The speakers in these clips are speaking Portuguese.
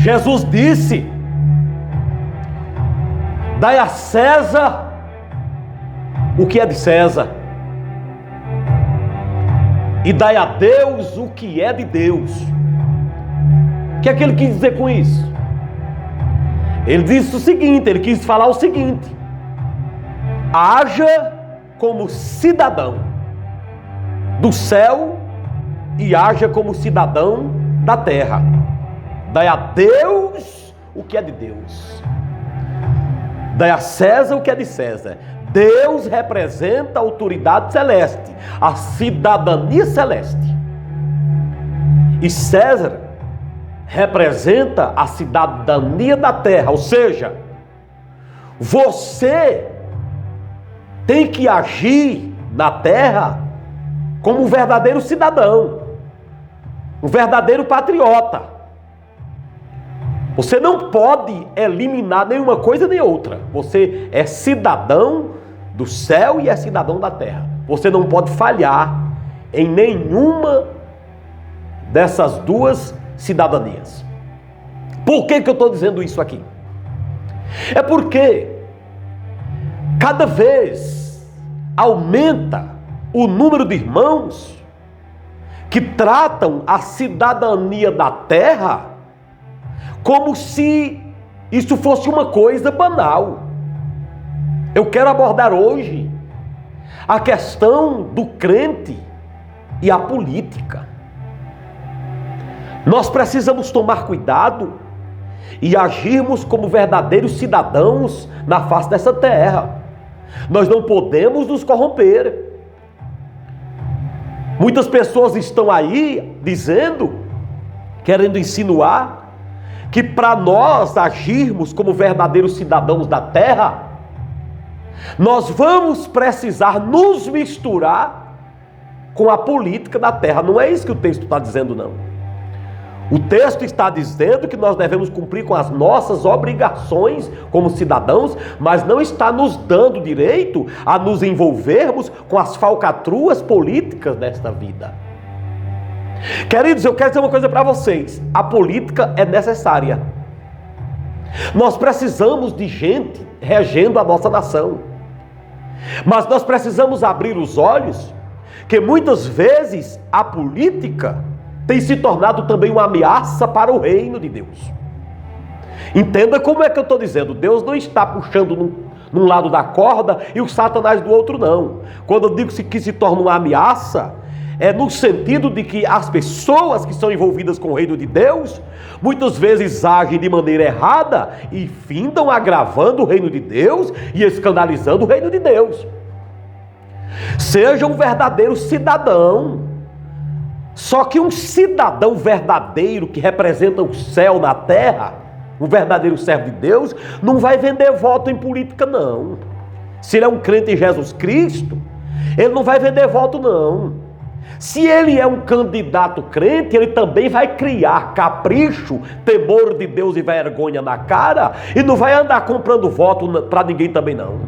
Jesus disse: dai a César o que é de César, e dai a Deus o que é de Deus. O que é que ele quis dizer com isso? Ele disse o seguinte, ele quis falar o seguinte: haja como cidadão do céu e haja como cidadão da terra. Dai a Deus o que é de Deus, dai a César o que é de César. Deus representa a autoridade celeste, a cidadania celeste, e César representa a cidadania da terra. Ou seja, você tem que agir na terra como um verdadeiro cidadão, um verdadeiro patriota. Você não pode eliminar nenhuma coisa nem outra. Você é cidadão do céu e é cidadão da terra. Você não pode falhar em nenhuma dessas duas cidadanias. Por que eu estou dizendo isso aqui? É porque cada vez aumenta o número de irmãos que tratam a cidadania da terra como se isso fosse uma coisa banal. Eu quero abordar hoje a questão do crente e a política. Nós precisamos tomar cuidado e agirmos como verdadeiros cidadãos na face dessa terra. Nós não podemos nos corromper. Muitas pessoas estão aí dizendo, querendo insinuar, que para nós agirmos como verdadeiros cidadãos da terra, nós vamos precisar nos misturar com a política da terra. Não é isso que o texto está dizendo, não. O texto está dizendo que nós devemos cumprir com as nossas obrigações como cidadãos, mas não está nos dando direito a nos envolvermos com as falcatruas políticas desta vida. Queridos, eu quero dizer uma coisa para vocês: a política é necessária. Nós precisamos de gente regendo a nossa nação, mas nós precisamos abrir os olhos que muitas vezes a política tem se tornado também uma ameaça para o reino de Deus. Entenda como é que eu estou dizendo. Deus não está puxando num lado da corda e o Satanás do outro, não. Quando eu digo que se torna uma ameaça, é no sentido de que as pessoas que são envolvidas com o reino de Deus muitas vezes agem de maneira errada e findam agravando o reino de Deus e escandalizando o reino de Deus. Seja um verdadeiro cidadão. Só que um cidadão verdadeiro que representa o céu na terra, um verdadeiro servo de Deus, não vai vender voto em política, não. Se ele é um crente em Jesus Cristo, ele não vai vender voto, não. Se ele é um candidato crente, ele também vai criar capricho, temor de Deus e vergonha na cara, e não vai andar comprando voto para ninguém também, não.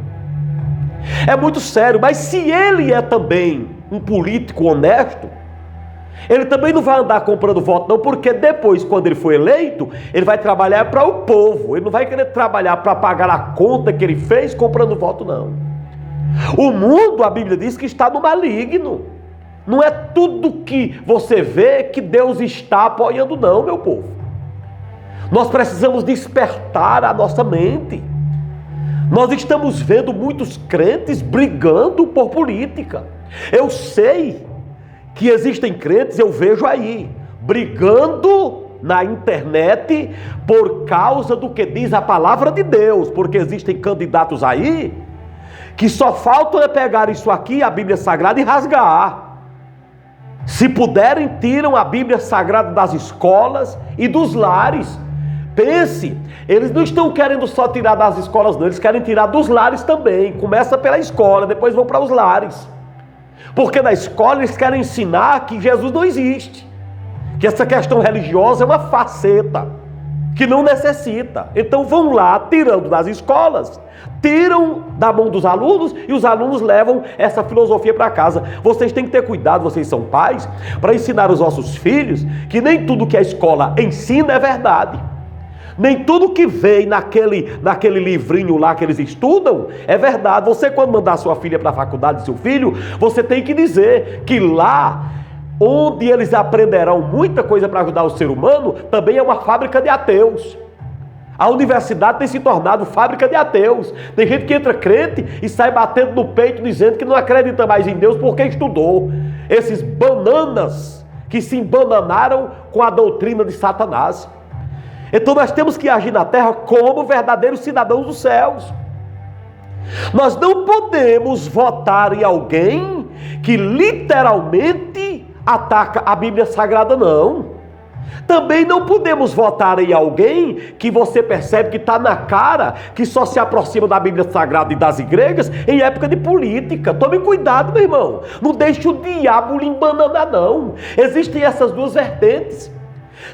É muito sério. Mas se ele é também um político honesto, ele também não vai andar comprando voto, não, porque depois, quando ele for eleito, ele vai trabalhar para o povo. Ele não vai querer trabalhar para pagar a conta que ele fez comprando voto, não. O mundo, a Bíblia diz que está no maligno. Não é tudo que você vê que Deus está apoiando, não, meu povo. Nós precisamos despertar a nossa mente. Nós estamos vendo muitos crentes brigando por política. Eu sei que existem crentes, eu vejo aí, brigando na internet por causa do que diz a palavra de Deus, porque existem candidatos aí que só faltam é pegar isso aqui, a Bíblia Sagrada, e rasgar. Se puderem, tiram a Bíblia Sagrada das escolas e dos lares. Pense, eles não estão querendo só tirar das escolas, não, eles querem tirar dos lares também. Começa pela escola, depois vão para os lares. Porque na escola eles querem ensinar que Jesus não existe, que essa questão religiosa é uma faceta, que não necessita. Então vão lá, tirando das escolas, tiram da mão dos alunos e os alunos levam essa filosofia para casa. Vocês têm que ter cuidado, vocês são pais, para ensinar os nossos filhos que nem tudo que a escola ensina é verdade. Nem tudo que vem naquele livrinho lá que eles estudam é verdade. Você, quando mandar sua filha para a faculdade, seu filho, você tem que dizer que lá, onde eles aprenderão muita coisa para ajudar o ser humano, também é uma fábrica de ateus. A universidade tem se tornado fábrica de ateus. Tem gente que entra crente e sai batendo no peito dizendo que não acredita mais em Deus porque estudou. Esses bananas que se embananaram com a doutrina de Satanás. Então nós temos que agir na terra como verdadeiros cidadãos dos céus. Nós não podemos votar em alguém que literalmente ataca a Bíblia Sagrada, não. Também não podemos votar em alguém que você percebe que está na cara, que só se aproxima da Bíblia Sagrada e das igrejas em época de política. Tome cuidado, meu irmão. Não deixe o diabo lhe embananar, não. Existem essas duas vertentes.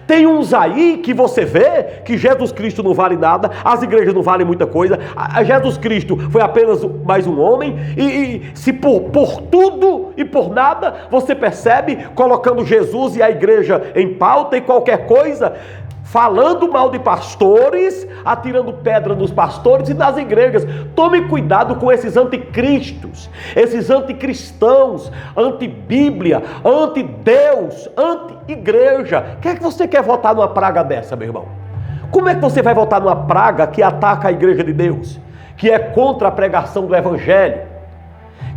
Tem uns aí que você vê que Jesus Cristo não vale nada, as igrejas não valem muita coisa, Jesus Cristo foi apenas mais um homem, e se por tudo e por nada, você percebe, colocando Jesus e a igreja em pauta e qualquer coisa, falando mal de pastores, atirando pedra nos pastores e nas igrejas. Tome cuidado com esses anticristos, esses anticristãos, antibíblia, antideus, anti-igreja. Quem é que você quer votar numa praga dessa, meu irmão? Como é que você vai votar numa praga que ataca a igreja de Deus, que é contra a pregação do evangelho,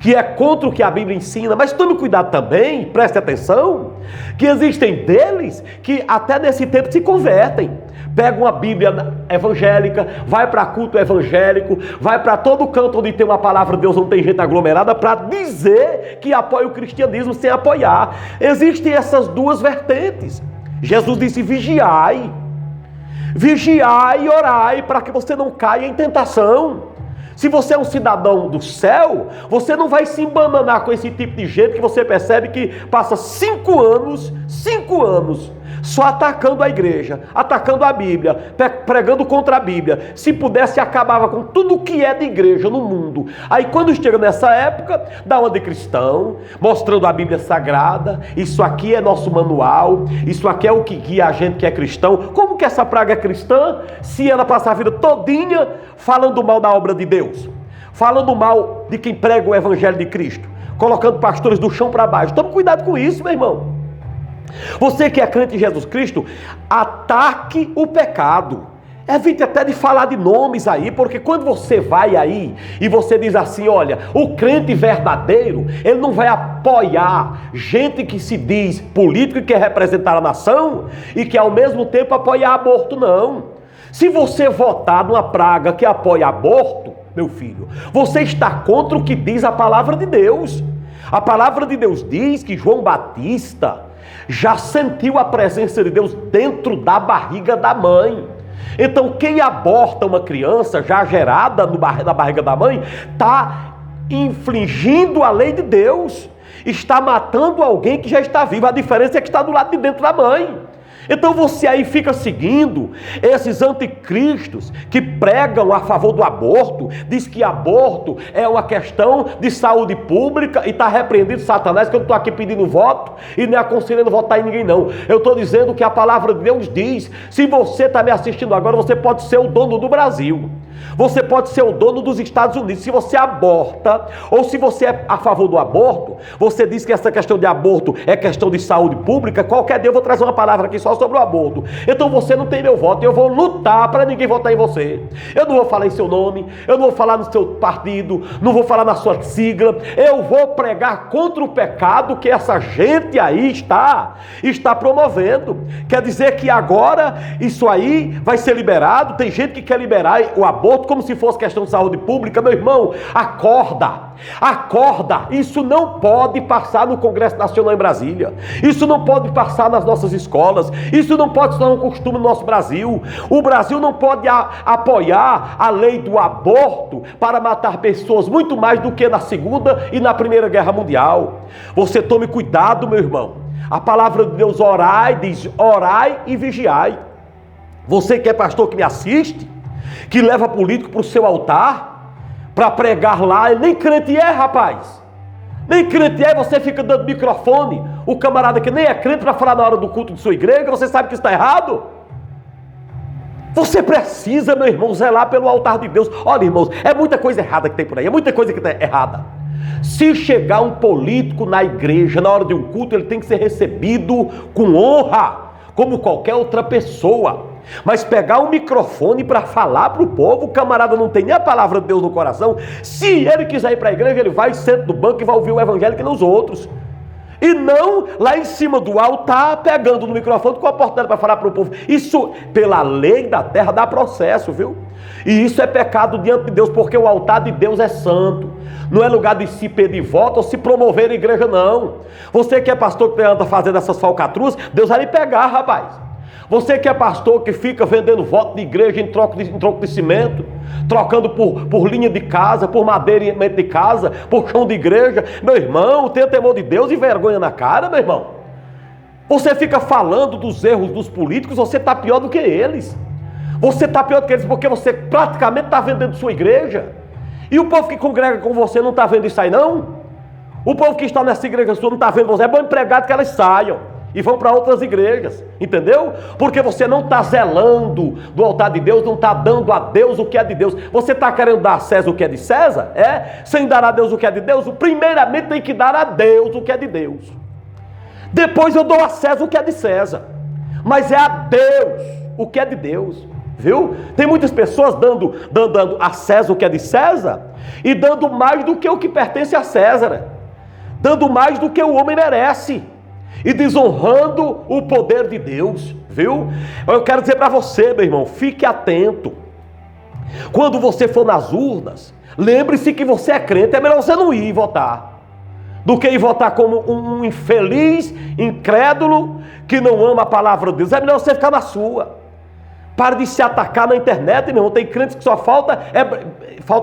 que é contra o que a Bíblia ensina? Mas tome cuidado também, preste atenção, que existem deles que até nesse tempo se convertem. Pega uma Bíblia evangélica, vai para culto evangélico, vai para todo canto onde tem uma palavra de Deus, onde tem gente aglomerada, para dizer que apoia o cristianismo sem apoiar. Existem essas duas vertentes. Jesus disse: vigiai e orai, para que você não caia em tentação. Se você é um cidadão do céu, você não vai se embananar com esse tipo de gente que você percebe que passa 5 anos, só atacando a igreja, atacando a Bíblia, pregando contra a Bíblia. Se pudesse, acabava com tudo que é de igreja no mundo. Aí quando chega nessa época, dá uma de cristão, mostrando a Bíblia Sagrada, isso aqui é nosso manual, isso aqui é o que guia a gente que é cristão. Como que essa praga é cristã, se ela passa a vida todinha falando mal da obra de Deus, falando mal de quem prega o evangelho de Cristo, colocando pastores do chão para baixo? Tome cuidado com isso, meu irmão. Você que é crente em Jesus Cristo, ataque o pecado. Evite até de falar de nomes aí, porque quando você vai aí e você diz assim: olha, o crente verdadeiro, ele não vai apoiar gente que se diz político e quer representar a nação e que ao mesmo tempo apoia aborto, não. Se você votar numa praga que apoia aborto, meu filho, você está contra o que diz a palavra de Deus. A palavra de Deus diz que João Batista já sentiu a presença de Deus dentro da barriga da mãe. Então quem aborta uma criança já gerada na barriga da mãe está infringindo a lei de Deus, está matando alguém que já está vivo. A diferença é que está do lado de dentro da mãe. Então você aí fica seguindo esses anticristos que pregam a favor do aborto, diz que aborto é uma questão de saúde pública, e está repreendido Satanás, que eu não estou aqui pedindo voto e nem aconselhando votar em ninguém, não. Eu estou dizendo que a palavra de Deus diz. Se você está me assistindo agora, você pode ser o dono do Brasil, você pode ser o dono dos Estados Unidos. Se você aborta, ou se você é a favor do aborto, você diz que essa questão de aborto é questão de saúde pública, qualquer dia eu vou trazer uma palavra aqui só sobre o aborto. Então você não tem meu voto, eu vou lutar para ninguém votar em você. Eu não vou falar em seu nome, eu não vou falar no seu partido, não vou falar na sua sigla, eu vou pregar contra o pecado que essa gente aí está promovendo. Quer dizer que agora isso aí vai ser liberado. Tem gente que quer liberar o aborto como se fosse questão de saúde pública. Meu irmão, acorda, isso não pode passar no Congresso Nacional em Brasília, isso não pode passar nas nossas escolas, isso não pode ser um costume no nosso Brasil. O Brasil não pode apoiar a lei do aborto para matar pessoas muito mais do que na Segunda e na Primeira Guerra Mundial. Você tome cuidado, meu irmão. A palavra de Deus, orai, diz: orai e vigiai. Você que é pastor, que me assiste, que leva político para o seu altar para pregar lá, ele nem crente é, rapaz, nem crente é. Você fica dando microfone, o camarada que nem é crente, para falar na hora do culto de sua igreja. Você sabe que isso está errado. Você precisa, meu irmão, zelar pelo altar de Deus. Olha, irmãos, é muita coisa errada que tem por aí, é muita coisa que está errada. Se chegar um político na igreja, na hora de um culto, ele tem que ser recebido com honra, como qualquer outra pessoa. Mas pegar um microfone para falar para o povo, o camarada não tem nem a palavra de Deus no coração. Se ele quiser ir para a igreja, ele vai, senta no banco e vai ouvir o evangelho que nem os outros. E não lá em cima do altar, pegando no microfone com a oportunidade para falar para o povo. Isso, pela lei da terra, dá processo, viu? E isso é pecado diante de Deus, porque o altar de Deus é santo. Não é lugar de se pedir voto ou se promover a igreja, não. Você que é pastor que anda fazendo essas falcatruas, Deus vai lhe pegar, rapaz. Você que é pastor que fica vendendo voto de igreja em troco de cimento, trocando por linha de casa, por madeira de casa, por chão de igreja. Meu irmão, tenha temor de Deus e vergonha na cara, meu irmão. Você fica falando dos erros dos políticos, você está pior do que eles. Você está pior do que eles porque você praticamente está vendendo sua igreja. E o povo que congrega com você não está vendo isso aí, não? O povo que está nessa igreja sua não está vendo você. É bom empregado que elas saiam e vão para outras igrejas, entendeu? Porque você não está zelando do altar de Deus, não está dando a Deus o que é de Deus. Você está querendo dar a César o que é de César? Sem dar a Deus o que é de Deus? Primeiramente tem que dar a Deus o que é de Deus. Depois eu dou a César o que é de César. Mas é a Deus o que é de Deus, viu? Tem muitas pessoas dando a César o que é de César e dando mais do que o que pertence a César, dando mais do que o homem merece e desonrando o poder de Deus, viu? Eu quero dizer para você, meu irmão, fique atento. Quando você for nas urnas, lembre-se que você é crente. É melhor você não ir votar do que ir votar como um infeliz, incrédulo, que não ama a palavra de Deus. É melhor você ficar na sua. Pare de se atacar na internet, meu irmão. Tem crentes que só falta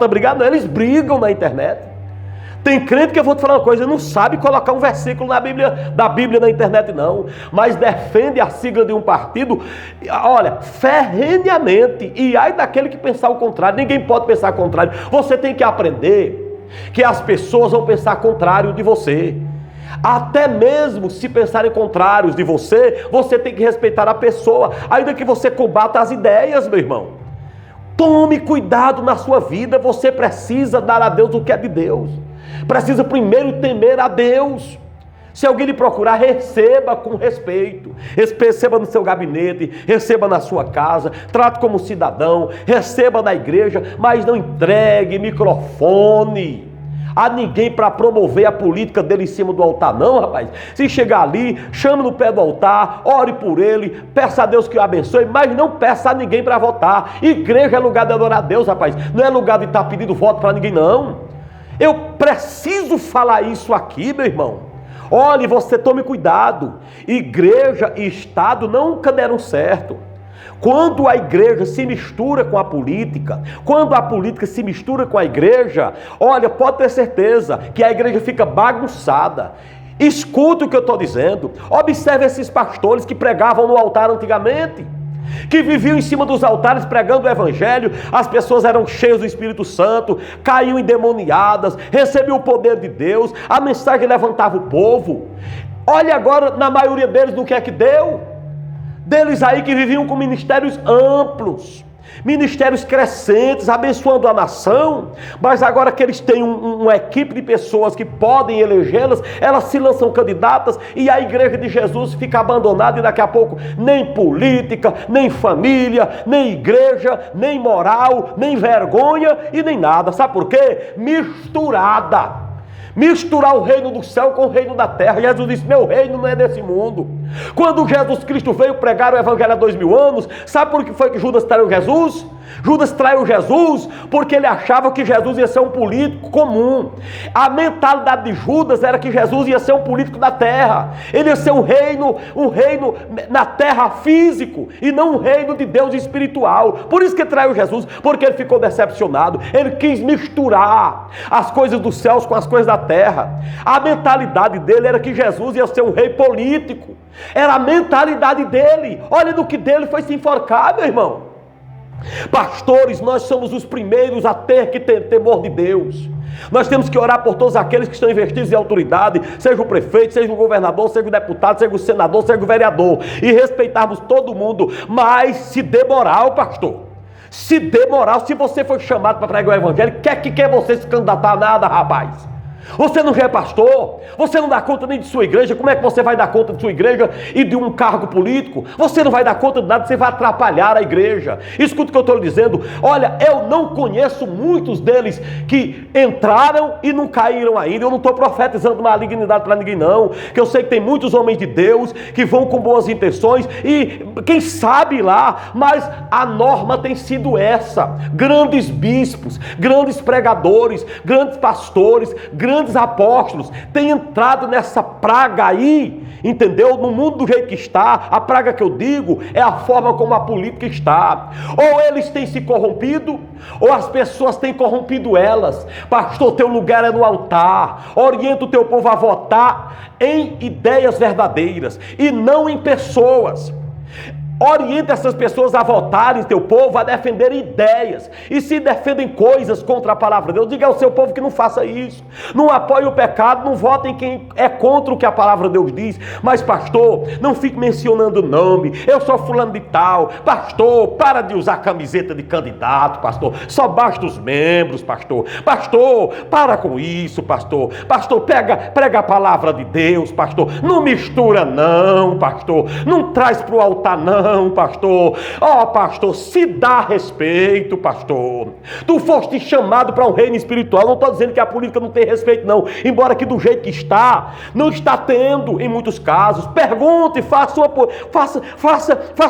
brigar, não, eles brigam na internet. Tem crente que, eu vou te falar uma coisa, não sabe colocar um versículo da Bíblia na internet, não. Mas defende a sigla de um partido, olha, ferrenhamente. E ai daquele que pensar o contrário. Ninguém pode pensar o contrário. Você tem que aprender que as pessoas vão pensar contrário de você. Até mesmo se pensarem contrários de você, você tem que respeitar a pessoa, ainda que você combata as ideias, meu irmão. Tome cuidado na sua vida. Você precisa dar a Deus o que é de Deus. Precisa primeiro temer a Deus. Se alguém lhe procurar, receba com respeito. Receba no seu gabinete, receba na sua casa, trate como cidadão, receba na igreja, mas não entregue microfone a ninguém para promover a política dele em cima do altar, não, rapaz. Se chegar ali, chame no pé do altar, ore por ele, peça a Deus que o abençoe, mas não peça a ninguém para votar. Igreja é lugar de adorar a Deus, rapaz. Não é lugar de estar pedindo voto para ninguém, não. Eu preciso falar isso aqui, meu irmão. Olhe, você tome cuidado. Igreja e Estado nunca deram certo. Quando a igreja se mistura com a política, quando a política se mistura com a igreja, olha, pode ter certeza que a igreja fica bagunçada. Escuta o que eu estou dizendo. Observe esses pastores que pregavam no altar antigamente, que viviam em cima dos altares pregando o evangelho. As pessoas eram cheias do Espírito Santo, caíam endemoniadas, recebiam o poder de Deus, a mensagem levantava o povo. Olha agora, na maioria deles, no que é que deu? Deles aí que viviam com ministérios amplos, ministérios crescentes, abençoando a nação, mas agora que eles têm uma equipe de pessoas que podem elegê-las, elas se lançam candidatas e a igreja de Jesus fica abandonada e daqui a pouco nem política, nem família, nem igreja, nem moral, nem vergonha e nem nada. Sabe por quê? Misturada. Misturar o reino do céu com o reino da terra. Jesus disse, meu reino não é desse mundo. Quando Jesus Cristo veio pregar o evangelho há 2000 anos, sabe por que foi que Judas traiu Jesus? Judas traiu Jesus porque ele achava que Jesus ia ser um político comum. A mentalidade de Judas era que Jesus ia ser um político da terra. Ele ia ser um reino na terra físico e não um reino de Deus espiritual. Por isso que traiu Jesus, porque ele ficou decepcionado. Ele quis misturar as coisas dos céus com as coisas da terra. A mentalidade dele era que Jesus ia ser um rei político. Era a mentalidade dele. Olha no que dele foi se enforcar, meu irmão. Pastores, nós somos os primeiros a ter que ter temor de Deus. Nós temos que orar por todos aqueles que estão investidos em autoridade, seja o prefeito, seja o governador, seja o deputado, seja o senador, seja o vereador, e respeitarmos todo mundo. Mas se der moral, pastor, se der moral, se você foi chamado para pregar o evangelho, quer você se candidatar a nada, rapaz? Você não é pastor, você não dá conta nem de sua igreja. Como é que você vai dar conta de sua igreja e de um cargo político? Você não vai dar conta de nada, você vai atrapalhar a igreja. Escuta o que eu estou lhe dizendo. Olha, eu não conheço muitos deles que entraram e não caíram ainda. Eu não estou profetizando malignidade para ninguém não, que eu sei que tem muitos homens de Deus que vão com boas intenções e quem sabe lá, mas a norma tem sido essa. Grandes bispos, grandes pregadores, grandes pastores, grandes apóstolos têm entrado nessa praga aí, entendeu? No mundo do jeito que está, a praga que eu digo é a forma como a política está. Ou eles têm se corrompido, ou as pessoas têm corrompido elas. Pastor, teu lugar é no altar. Orienta o teu povo a votar em ideias verdadeiras e não em pessoas. Orienta essas pessoas a votarem, teu povo, a defender ideias. E se defendem coisas contra a palavra de Deus, diga ao seu povo que não faça isso. Não apoie o pecado, não vote em quem é contra o que a palavra de Deus diz. Mas pastor, não fique mencionando nome. Eu sou fulano de tal. Pastor, para de usar camiseta de candidato, pastor. Só basta os membros, pastor. Pastor, para com isso, pastor. Pastor, prega a palavra de Deus, pastor. Não mistura não, pastor. Não traz para o altar não. Não, pastor. Pastor, se dá respeito, pastor. Tu foste chamado para um reino espiritual. Não estou dizendo que a política não tem respeito, não. Embora que do jeito que está, não está tendo em muitos casos. Pergunte, faça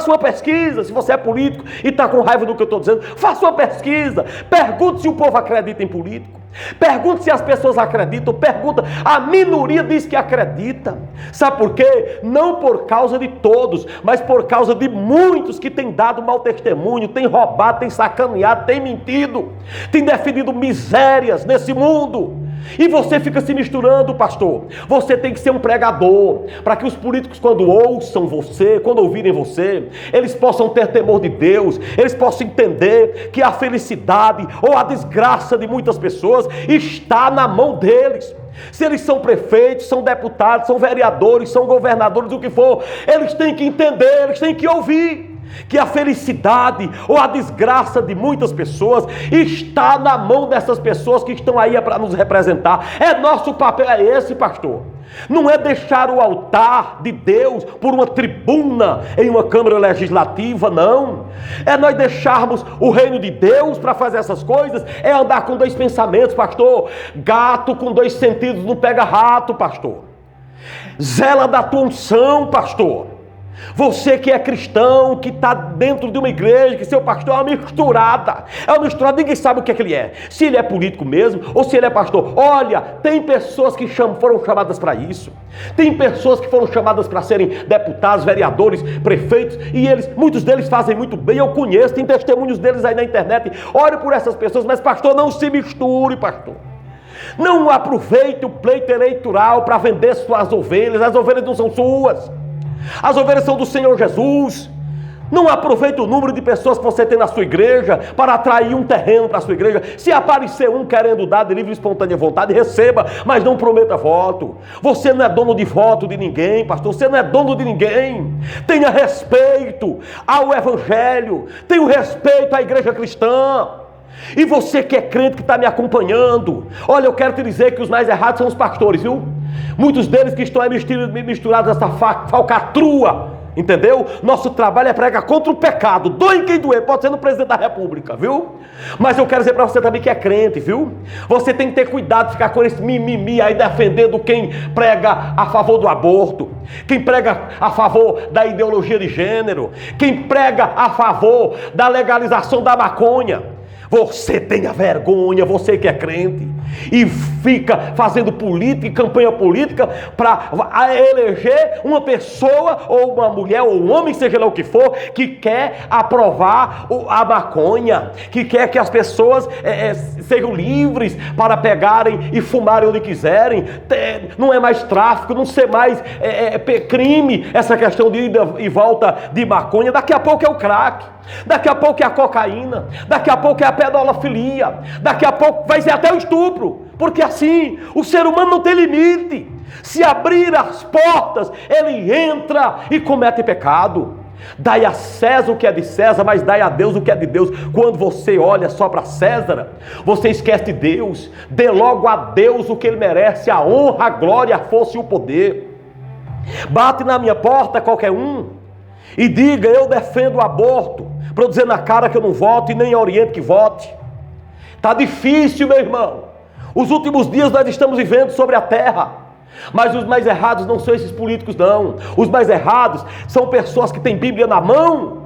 uma pesquisa. Se você é político e está com raiva do que eu estou dizendo, faça uma pesquisa. Pergunte se o povo acredita em político. Pergunte se as pessoas acreditam. Pergunta, a minoria diz que acredita. Sabe por quê? Não por causa de todos, mas por causa de muitos que têm dado mau testemunho, têm roubado, têm sacaneado, têm mentido, têm defendido misérias nesse mundo. E você fica se misturando, pastor. Você tem que ser um pregador, para que os políticos, quando ouçam você, quando ouvirem você, eles possam ter temor de Deus, eles possam entender que a felicidade ou a desgraça de muitas pessoas está na mão deles. Se eles são prefeitos, são deputados, são vereadores, são governadores, o que for, eles têm que entender, eles têm que ouvir que a felicidade ou a desgraça de muitas pessoas está na mão dessas pessoas que estão aí para nos representar. Nosso papel é esse, pastor. Não é deixar o altar de Deus por uma tribuna em uma Câmara Legislativa, não. É nós deixarmos o reino de Deus para fazer essas coisas. É andar com dois pensamentos, pastor. Gato com dois sentidos não pega rato, pastor. Zela da tua unção, pastor. Você que é cristão, que está dentro de uma igreja, que seu pastor é uma misturada. É uma misturada, ninguém sabe o que é que ele é. Se ele é político mesmo, ou se ele é pastor. Olha, tem pessoas que foram chamadas para isso. Tem pessoas que foram chamadas para serem deputados, vereadores, prefeitos. E muitos deles fazem muito bem, eu conheço, tem testemunhos deles aí na internet. Ore por essas pessoas, mas pastor, não se misture, pastor. Não aproveite o pleito eleitoral para vender suas ovelhas. As ovelhas não são suas. As ovelhas são do Senhor Jesus. Não aproveite o número de pessoas que você tem na sua igreja para atrair um terreno para a sua igreja. Se aparecer um querendo dar de livre e espontânea vontade, receba, mas não prometa voto. Você não é dono de voto de ninguém, pastor. Você não é dono de ninguém. Tenha respeito ao evangelho. Tenha respeito à igreja cristã. E você que é crente, que está me acompanhando, olha, eu quero te dizer que os mais errados são os pastores, viu? Muitos deles que estão aí misturados nessa falcatrua, entendeu? Nosso trabalho é pregar contra o pecado, doe quem doer, pode ser no presidente da república, viu? Mas eu quero dizer para você também que é crente, viu? Você tem que ter cuidado de ficar com esse mimimi aí defendendo quem prega a favor do aborto, quem prega a favor da ideologia de gênero, quem prega a favor da legalização da maconha. Você tenha vergonha, você que é crente. e fica fazendo política e campanha política para eleger uma pessoa, ou uma mulher, ou um homem, seja lá o que for, que quer aprovar a maconha, que quer que as pessoas sejam livres para pegarem e fumarem onde quiserem. Não é mais tráfico, não ser mais crime essa questão de ida e volta de maconha. Daqui a pouco é o crack, daqui a pouco é a cocaína, daqui a pouco é a pedofilia, daqui a pouco vai ser até o estupro, porque assim, o ser humano não tem limite. Se abrir as portas, ele entra e comete pecado. Dai a César o que é de César, mas dai a Deus o que é de Deus. Quando você olha só para César, você esquece de Deus. Dê logo a Deus o que ele merece, a honra, a glória, a força e o poder. Bate na minha porta qualquer um e diga: eu defendo o aborto, para eu dizer na cara que eu não voto e nem oriento que vote. Está difícil, meu irmão. Os últimos dias nós estamos vivendo sobre a terra. Mas os mais errados não são esses políticos, não. Os mais errados são pessoas que têm Bíblia na mão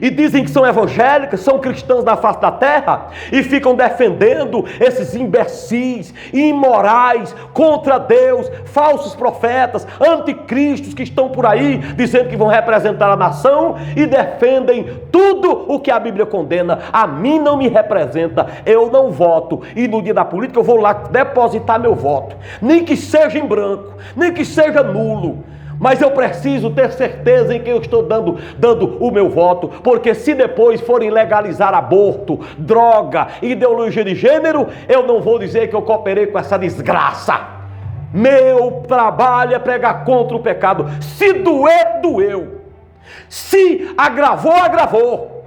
e dizem que são evangélicas, são cristãos na face da terra, e ficam defendendo esses imbecis, imorais, contra Deus, falsos profetas, anticristos que estão por aí, dizendo que vão representar a nação, e defendem tudo o que a Bíblia condena. A mim não me representa, eu não voto, e no dia da política eu vou lá depositar meu voto, nem que seja em branco, nem que seja nulo. Mas eu preciso ter certeza em que eu estou dando o meu voto, porque se depois forem legalizar aborto, droga, ideologia de gênero, eu não vou dizer que eu cooperei com essa desgraça. Meu trabalho é pregar contra o pecado. Se doer, doeu. Se agravou, agravou.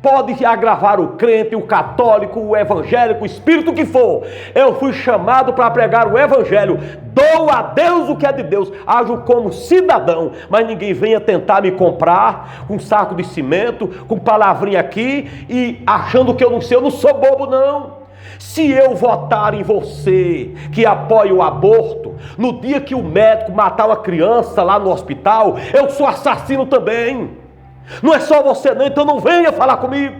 Pode agravar o crente, o católico, o evangélico, o espírito que for. Eu fui chamado para pregar o evangelho. Dou a Deus o que é de Deus. Ajo como cidadão. Mas ninguém venha tentar me comprar com um saco de cimento, com palavrinha aqui, e achando que eu não sei. Eu não sou bobo, não. Se eu votar em você que apoia o aborto, no dia que o médico matar uma criança lá no hospital, eu sou assassino também. Não é só você não, então não venha falar comigo.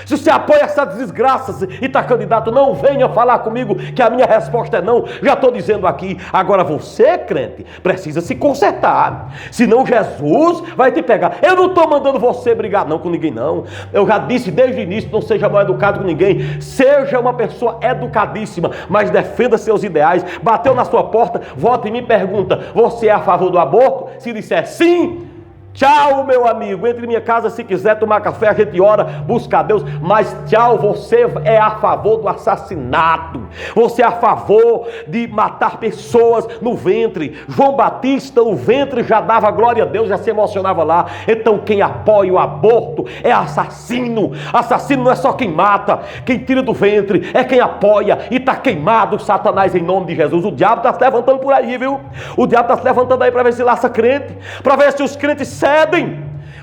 Se você apoia essas desgraças e está candidato, não venha falar comigo, que a minha resposta é não. Já estou dizendo aqui. Agora você, crente, precisa se consertar, senão Jesus vai te pegar. Eu não estou mandando você brigar não com ninguém, não. Eu já disse desde o início: não seja mal educado com ninguém, seja uma pessoa educadíssima, mas defenda seus ideais. Bateu na sua porta, volta e me pergunta: você é a favor do aborto? Se disser sim, tchau, meu amigo. Entre em minha casa se quiser tomar café, a gente ora, busca a Deus. Mas tchau, você é a favor do assassinato. Você é a favor de matar pessoas no ventre. João Batista, no ventre, já dava glória a Deus, já se emocionava lá. Então quem apoia o aborto é assassino. Assassino não é só quem mata, quem tira do ventre é quem apoia. E está queimado, Satanás, em nome de Jesus. O diabo está se levantando por aí, viu? O diabo está se levantando aí para ver se laça crente, para ver se os crentes cedem.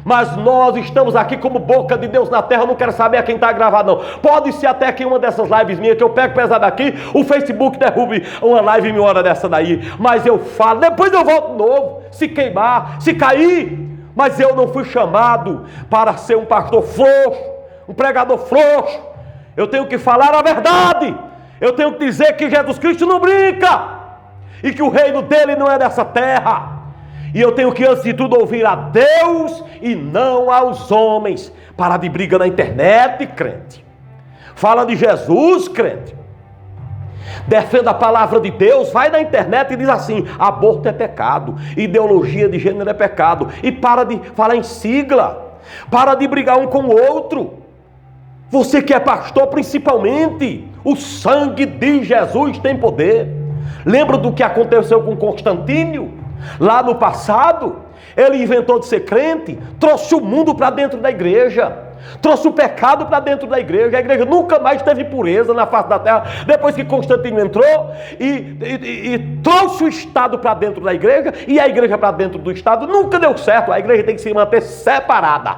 Mas nós estamos aqui como boca de Deus na terra. Eu não quero saber a quem está gravado, não. Pode ser até que uma dessas lives minhas que eu pego pesado aqui, o Facebook derrube uma live em uma hora dessa daí. Mas eu falo, depois eu volto de novo, se queimar, se cair. Mas eu não fui chamado para ser um pastor frouxo, um pregador frouxo. Eu tenho que falar a verdade. Eu tenho que dizer que Jesus Cristo não brinca e que o reino dele não é dessa terra. E eu tenho que, antes de tudo, ouvir a Deus e não aos homens. Para de briga na internet, crente. Fala de Jesus, crente. Defenda a palavra de Deus. Vai na internet e diz assim: aborto é pecado, ideologia de gênero é pecado. E para de falar em sigla. Para de brigar um com o outro. Você que é pastor, principalmente, o sangue de Jesus tem poder. Lembra do que aconteceu com Constantino? Lá no passado, ele inventou de ser crente, trouxe o mundo para dentro da igreja, trouxe o pecado para dentro da igreja. A igreja nunca mais teve pureza na face da terra, depois que Constantino entrou e trouxe o Estado para dentro da igreja, e a igreja para dentro do Estado. Nunca deu certo. A igreja tem que se manter separada.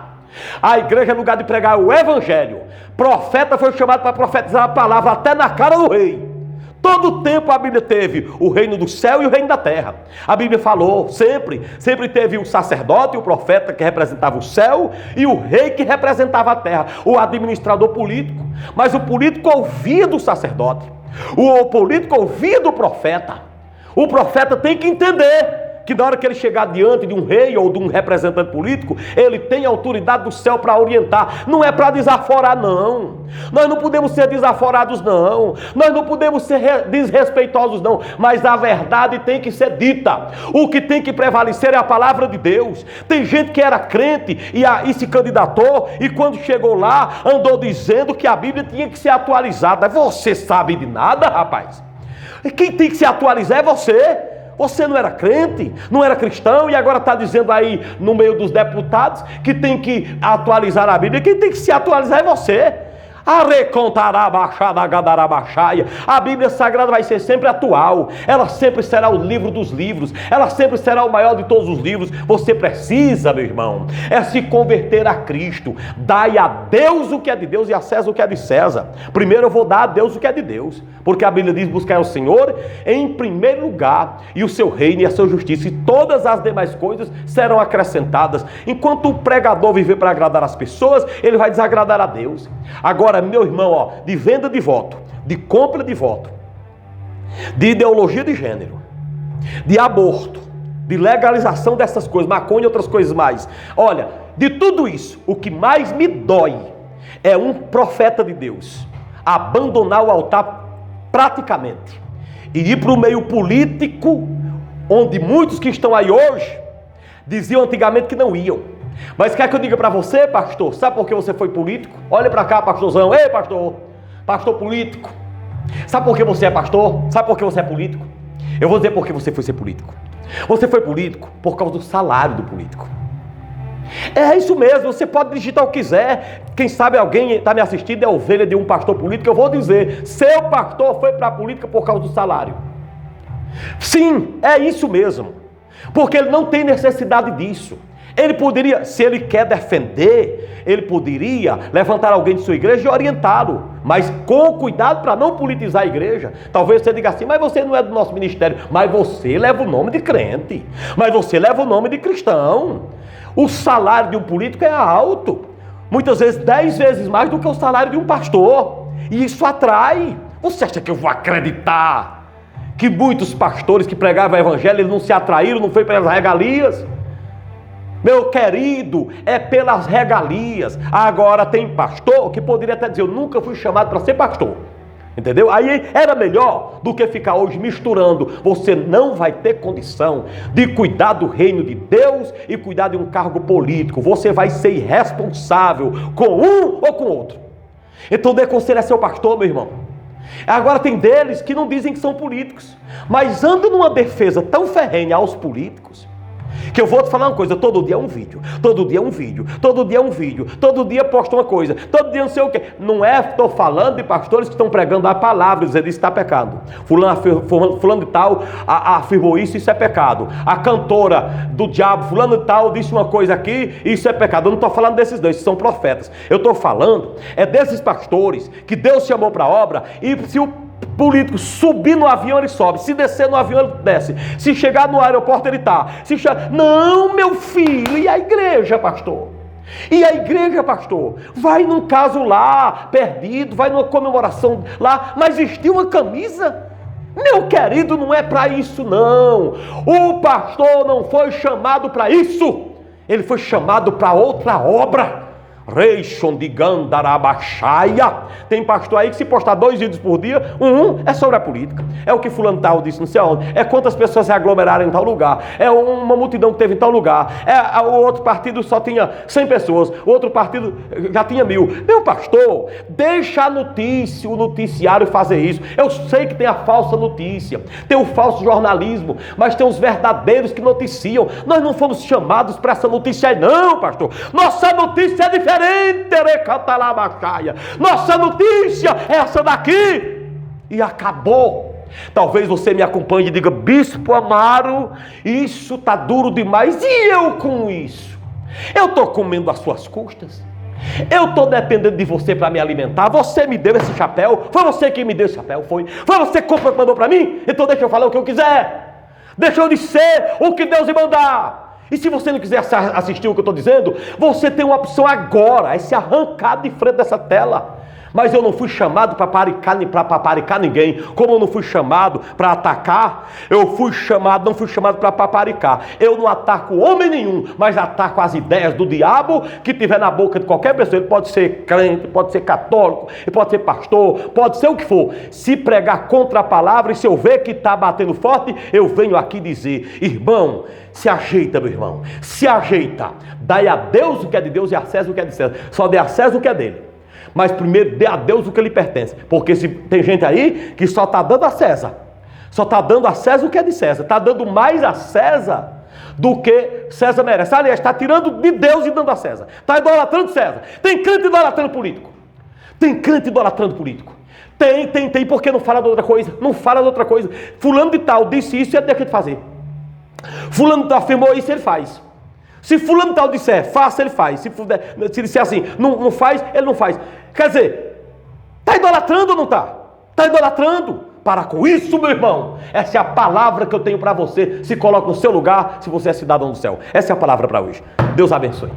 A igreja é lugar de pregar o evangelho. Profeta foi chamado para profetizar a palavra até na cara do rei. Todo tempo a Bíblia teve o reino do céu e o reino da terra. A Bíblia falou sempre teve o sacerdote e o profeta que representava o céu e o rei que representava a terra, o administrador político. Mas o político ouvia do sacerdote. O político ouvia do profeta. O profeta tem que entender que na hora que ele chegar diante de um rei ou de um representante político, ele tem a autoridade do céu para orientar. Não é para desaforar, não. Nós não podemos ser desaforados, não. Nós não podemos ser desrespeitosos, não. Mas a verdade tem que ser dita. O que tem que prevalecer é a palavra de Deus. Tem gente que era crente e se candidatou, e quando chegou lá, andou dizendo que a Bíblia tinha que ser atualizada. Você sabe de nada, rapaz. Quem tem que se atualizar é você. Você não era crente, não era cristão, e agora está dizendo aí no meio dos deputados que tem que atualizar a Bíblia. Quem tem que se atualizar é você. A Bíblia Sagrada vai ser sempre atual. Ela sempre será o livro dos livros. Ela sempre será o maior de todos os livros. Você precisa, meu irmão, é se converter a Cristo. Dai a Deus o que é de Deus e a César o que é de César. Primeiro eu vou dar a Deus o que é de Deus, porque a Bíblia diz: buscar o Senhor em primeiro lugar, e o seu reino e a sua justiça, e todas as demais coisas serão acrescentadas. Enquanto o pregador viver para agradar as pessoas, ele vai desagradar a Deus. Agora, meu irmão, de venda de voto, de compra de voto, de ideologia de gênero, de aborto, de legalização dessas coisas, maconha e outras coisas mais. Olha, de tudo isso, o que mais me dói é um profeta de Deus abandonar o altar praticamente e ir para o meio político, onde muitos que estão aí hoje diziam antigamente que não iam. Mas quer que eu diga para você, pastor? Sabe por que você foi político? Olha para cá, pastorzão. Ei, pastor. Pastor político. Sabe por que você é pastor? Sabe por que você é político? Eu vou dizer por que você foi ser político. Você foi político por causa do salário do político. É isso mesmo, você pode digitar o que quiser. Quem sabe alguém está me assistindo, é ovelha de um pastor político. Eu vou dizer: seu pastor foi para a política por causa do salário. Sim, é isso mesmo. Porque ele não tem necessidade disso. Ele poderia, se ele quer defender, ele poderia levantar alguém de sua igreja e orientá-lo, mas com cuidado para não politizar a igreja. Talvez você diga assim: mas você não é do nosso ministério. Mas você leva o nome de crente, mas você leva o nome de cristão. O salário de um político é alto, muitas vezes 10 vezes mais do que o salário de um pastor, e isso atrai. Você acha que eu vou acreditar que muitos pastores que pregavam o evangelho, eles não se atraíram, não foi pelas regalias? Meu querido, é pelas regalias. Agora tem pastor que poderia até dizer: eu nunca fui chamado para ser pastor. Entendeu? Aí era melhor do que ficar hoje misturando. Você não vai ter condição de cuidar do reino de Deus e cuidar de um cargo político. Você vai ser irresponsável com um ou com outro. Então dê conselho a seu pastor, meu irmão. Agora tem deles que não dizem que são políticos, mas andam numa defesa tão ferrenha aos políticos, que eu vou te falar uma coisa: todo dia é um vídeo, todo dia é um vídeo, todo dia é um vídeo, todo dia posta uma coisa, todo dia não sei o que. Não é, estou falando de pastores que estão pregando a palavra, dizendo: isso está pecado. Fulano de tal afirmou isso, isso é pecado. A cantora do diabo, fulano de tal, disse uma coisa aqui, isso é pecado. Eu não estou falando desses dois, são profetas. Eu estou falando desses pastores que Deus chamou para a obra, e se o político subir no avião, ele sobe. Se descer no avião, ele desce. Se chegar no aeroporto, ele está. Não, meu filho. E a igreja, pastor? E a igreja, pastor? Vai num caso lá, perdido, vai numa comemoração lá, mas vestiu uma camisa? Meu querido, não é para isso, não. O pastor não foi chamado para isso. Ele foi chamado para outra obra. Tem pastor aí que se postar 2 vídeos por dia, é sobre a política, é o que fulano tal disse não sei onde, é quantas pessoas se aglomeraram em tal lugar, é uma multidão que teve em tal lugar, o outro partido só tinha 100 pessoas, o outro partido já tinha 1000. Meu pastor, deixa a notícia, o noticiário fazer isso. Eu sei que tem a falsa notícia, tem o falso jornalismo, mas tem os verdadeiros que noticiam. Nós não fomos chamados para essa notícia aí, não, pastor. Nossa notícia é diferente. Nossa notícia é essa daqui, e acabou. Talvez você me acompanhe e diga: bispo Amaro, isso está duro demais. E eu com isso? Eu estou comendo às suas custas, eu estou dependendo de você para me alimentar. Você me deu esse chapéu, foi você que me deu esse chapéu, foi você que mandou para mim. Então deixa eu falar o que eu quiser, deixa eu dizer o que Deus me mandar. E se você não quiser assistir o que eu estou dizendo, você tem uma opção agora: é se arrancar de frente dessa tela. Mas eu não fui chamado para paparicar ninguém. Como eu não fui chamado para atacar, não fui chamado para paparicar. Eu não ataco homem nenhum, mas ataco as ideias do diabo que tiver na boca de qualquer pessoa. Ele pode ser crente, pode ser católico, ele pode ser pastor, pode ser o que for. Se pregar contra a palavra e se eu ver que está batendo forte, eu venho aqui dizer: irmão, se ajeita, meu irmão, se ajeita. Dai a Deus o que é de Deus e a César o que é de César. Só dê a César o que é dele. Mas primeiro dê a Deus o que lhe pertence. Porque se tem gente aí que só está dando a César. Só está dando a César o que é de César. Está dando mais a César do que César merece. Aliás, está tirando de Deus e dando a César. Está idolatrando César. Tem crente idolatrando político. Tem crente idolatrando político. Tem, porque não fala de outra coisa. Não fala de outra coisa. Fulano de tal disse isso e ele deixa de fazer. Fulano de tal afirmou isso, ele faz. Se fulano tal disser, faça, ele faz. Se disser assim, não faz, ele não faz. Quer dizer, está idolatrando ou não está? Está idolatrando. Para com isso, meu irmão. Essa é a palavra que eu tenho para você. Se coloque no seu lugar, se você é cidadão do céu. Essa é a palavra para hoje. Deus abençoe.